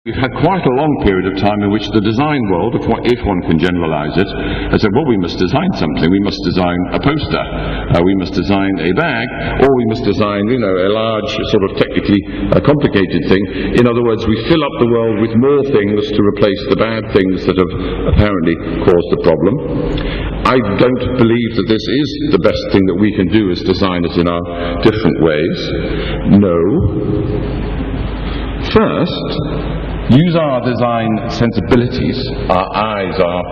We've had quite a long period of time in which the design world, if one can generalize it, has said, well, we must design something. We must design a poster, we must design a bag, or we must design, a large, sort of technically complicated thing. In other words, we fill up the world with more things to replace the bad things that have apparently caused the problem. I don't believe that this is the best thing that we can do as designers in our different ways. No. First, use our design sensibilities, our eyes, our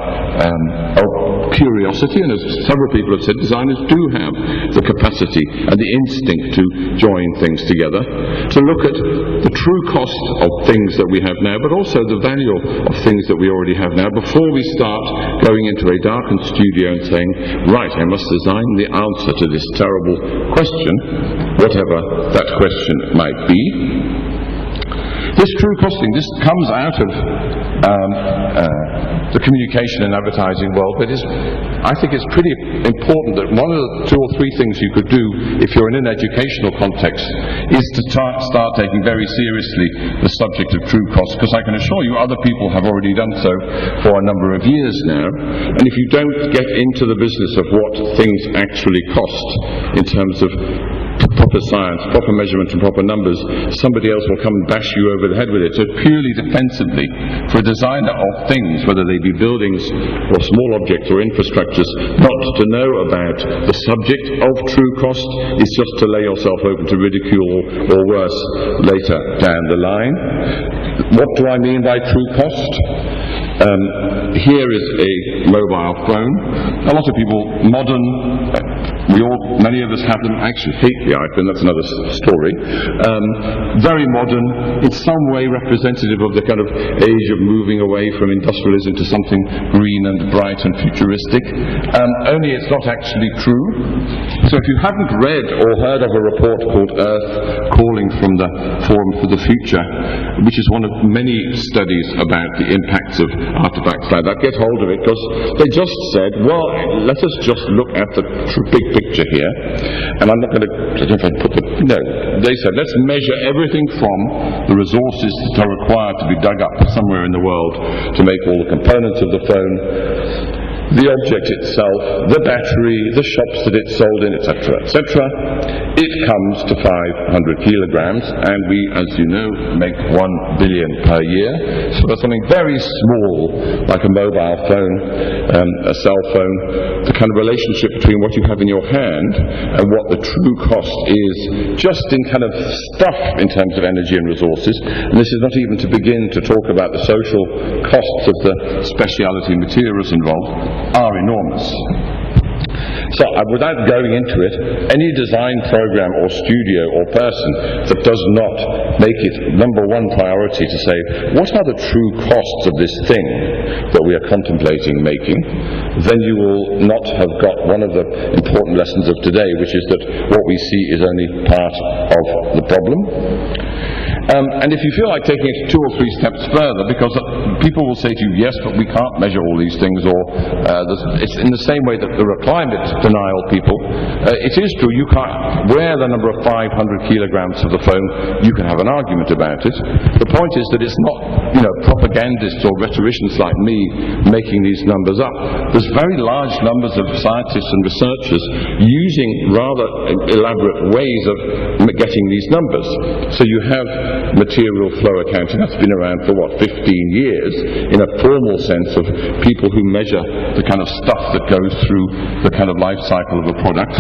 curiosity, and as several people have said, designers do have the capacity and the instinct to join things together, to look at the true cost of things that we have now, but also the value of things that we already have now, before we start going into a darkened studio and saying, right, I must design the answer to this terrible question, whatever that question might be. This true costing, this comes out of the communication and advertising world, but I think it's pretty important that one of the 2 or 3 things you could do if you're in an educational context is to start taking very seriously the subject of true cost, because I can assure you other people have already done so for a number of years now, and if you don't get into the business of what things actually cost in terms of proper science, proper measurement and proper numbers, somebody else will come and bash you over the head with it. So purely defensively, for a designer of things, whether they be buildings or small objects or infrastructures, not to know about the subject of true cost is just to lay yourself open to ridicule or worse later down the line. What do I mean by true cost? Here is a mobile phone. A lot of people, many of us have them, actually hate the iPhone, that's another story. Very modern, in some way representative of the kind of age of moving away from industrialism to something green and bright and futuristic. Only it's not actually true. So if you haven't read or heard of a report called Earth Calling from the Forum for the Future, which is one of many studies about the impacts of artifacts like that, get hold of it, because they just said, well, let us just look at the big picture here, and I'm not going to, they said, let's measure everything from the resources that are required to be dug up somewhere in the world to make all the components of the phone, the object itself, the battery, the shops that it's sold in, etc., etc. It comes to 500 kilograms, and we, as you know, make 1 billion per year. So that's something very small, like a mobile phone, a cell phone, the kind of relationship between what you have in your hand and what the true cost is, just in kind of stuff in terms of energy and resources. And this is not even to begin to talk about the social costs of the speciality materials involved, are enormous. So, without going into it, any design program or studio or person that does not make it number 1 priority to say, what are the true costs of this thing that we are contemplating making, then you will not have got one of the important lessons of today, which is that what we see is only part of the problem. And if you feel like taking it 2 or 3 steps further, because people will say to you, yes, but we can't measure all these things, or it's in the same way that there are climate denial people. It is true, you can't wear the number of 500 kilograms of the phone, you can have an argument about it. The point is that it's not, propagandists or rhetoricians like me making these numbers up. There's very large numbers of scientists and researchers using rather elaborate ways of getting these numbers. So you have material flow accounting, that's been around for 15 years, in a formal sense, of people who measure the kind of stuff that goes through the kind of life cycle of a product.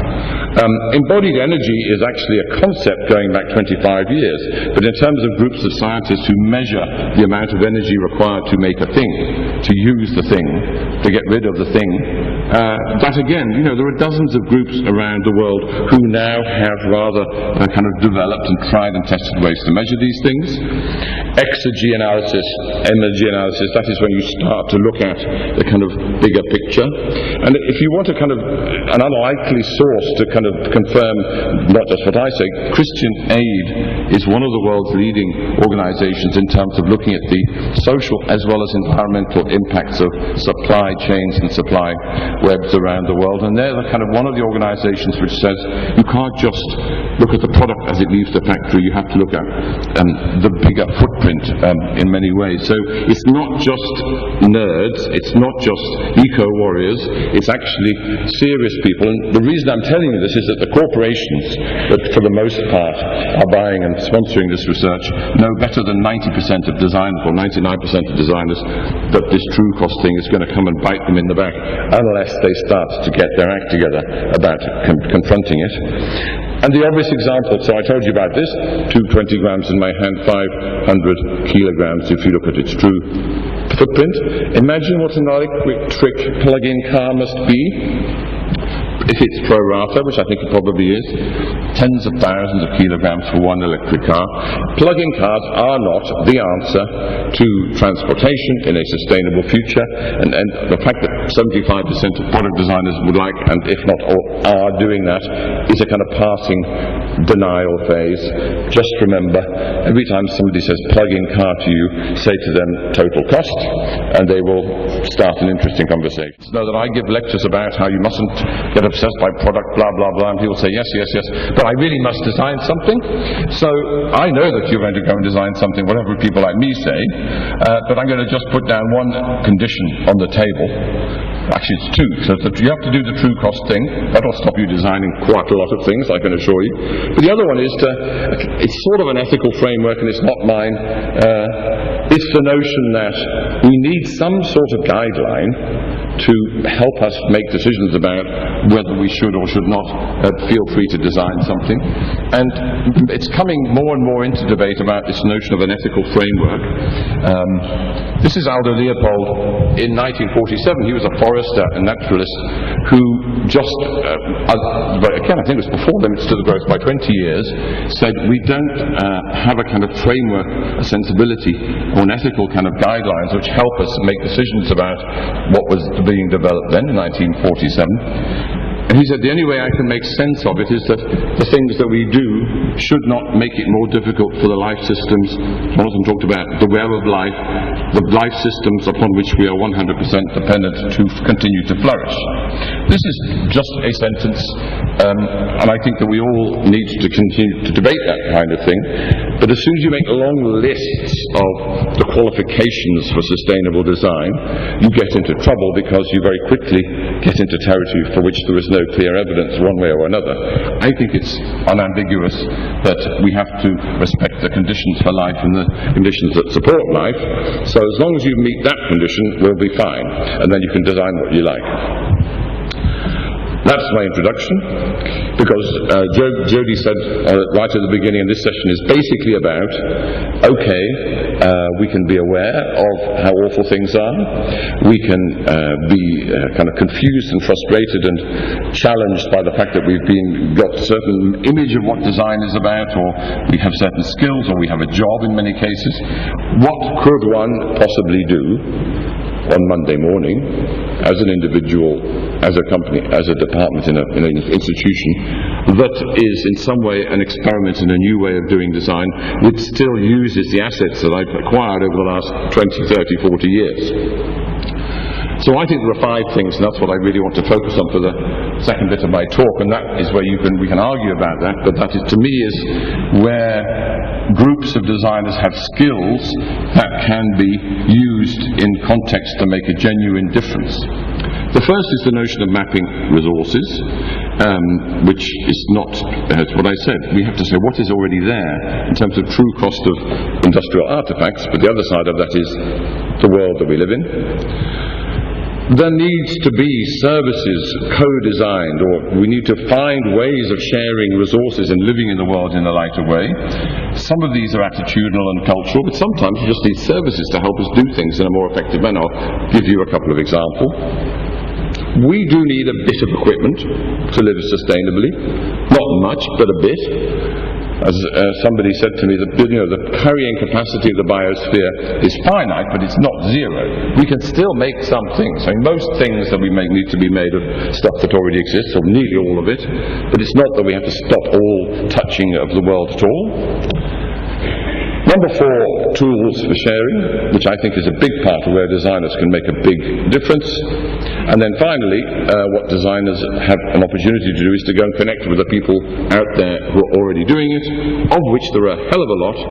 Embodied energy is actually a concept going back 25 years, but in terms of groups of scientists who measure the amount of energy required to make a thing, to use the thing, to get rid of the thing, that again, there are dozens of groups around the world who now have rather kind of developed and tried and tested ways to measure these things. Exergy analysis, energy analysis, that is when you start to look at the kind of bigger picture. And if you want a kind of an unlikely source to kind of confirm not just what I say, Christian Aid is one of the world's leading organizations in terms of looking at the social as well as environmental impacts of supply chains and supply webs around the world, and they're the kind of one of the organizations which says you can't just look at the product as it leaves the factory, you have to look at the bigger footprint in many ways. So it's not just nerds, it's not just eco-warriors, it's actually serious people. And the reason I'm telling you this is that the corporations that for the most part are buying and sponsoring this research know better than 90% of designers, or 99% of designers, that this true cost thing is going to come and bite them in the back unless they start to get their act together about confronting it. And the obvious example, so I told you about this, 220 grams in my hand, 500 kilograms if you look at its true footprint. Imagine what an electric plug-in car must be. If it's pro rata, which I think it probably is, tens of thousands of kilograms for one electric car. Plug-in cars are not the answer to transportation in a sustainable future, and the fact that 75% of product designers would like, and if not all, are doing that, is a kind of passing denial phase. Just remember, every time somebody says plug-in car to you, say to them total cost, and they will start an interesting conversation. Know that I give lectures about how you mustn't get obsessed by product, blah, blah, blah, and people say, yes, yes, yes, but I really must design something. So I know that you're going to go and design something, whatever people like me say, but I'm going to just put down one condition on the table. Actually, it's two. So that you have to do the true cost thing. That'll stop you designing quite a lot of things, I can assure you. But the other one is it's sort of an ethical framework, and it's not mine. It's the notion that we need some sort of guideline to help us make decisions about whether we should or should not feel free to design something. And it's coming more and more into debate about this notion of an ethical framework. This is Aldo Leopold in 1947. He was a forester and naturalist who just, but again I think it was before limits to the growth by 20 years, said we don't have a kind of framework, a sensibility, or an ethical kind of guidelines which help us make decisions about what was being developed then in 1947. And he said the only way I can make sense of it is that the things that we do should not make it more difficult for the life systems. Jonathan talked about the web of life, the life systems upon which we are 100% dependent to continue to flourish. This is just a sentence, and I think that we all need to continue to debate that kind of thing. But as soon as you make long lists of the qualifications for sustainable design, you get into trouble, because you very quickly get into territory for which there is no clear evidence one way or another. I think it's unambiguous that we have to respect the conditions for life and the conditions that support life. So as long as you meet that condition, we'll be fine, and then you can design what you like. That's my introduction, because Jody said right at the beginning, and this session is basically about, okay, we can be aware of how awful things are, we can be kind of confused and frustrated and challenged by the fact that we've got a certain image of what design is about, or we have certain skills, or we have a job in many cases. What could one possibly do on Monday morning, as an individual, as a company, as a department in an institution, that is in some way an experiment in a new way of doing design, which still uses the assets that I've acquired over the last 20, 30, 40 years. So I think there are 5 things, and that's what I really want to focus on for the second bit of my talk, and that is where we can argue about that, but that is, to me, is where groups of designers have skills that can be used in context to make a genuine difference. The first is the notion of mapping resources, which is not, as what I said, we have to say what is already there in terms of true cost of industrial artifacts, but the other side of that is the world that we live in. There needs to be services co-designed, or we need to find ways of sharing resources and living in the world in a lighter way. Some of these are attitudinal and cultural, but sometimes you just need services to help us do things in a more effective manner. I'll give you a couple of examples. We do need a bit of equipment to live sustainably. Not much, but a bit. As somebody said to me, the carrying capacity of the biosphere is finite, but it's not zero. We can still make some things. I mean, most things that we make need to be made of stuff that already exists, or nearly all of it, but it's not that we have to stop all touching of the world at all. Number 4, tools for sharing, which I think is a big part of where designers can make a big difference. And then finally, what designers have an opportunity to do is to go and connect with the people out there who are already doing it, of which there are a hell of a lot.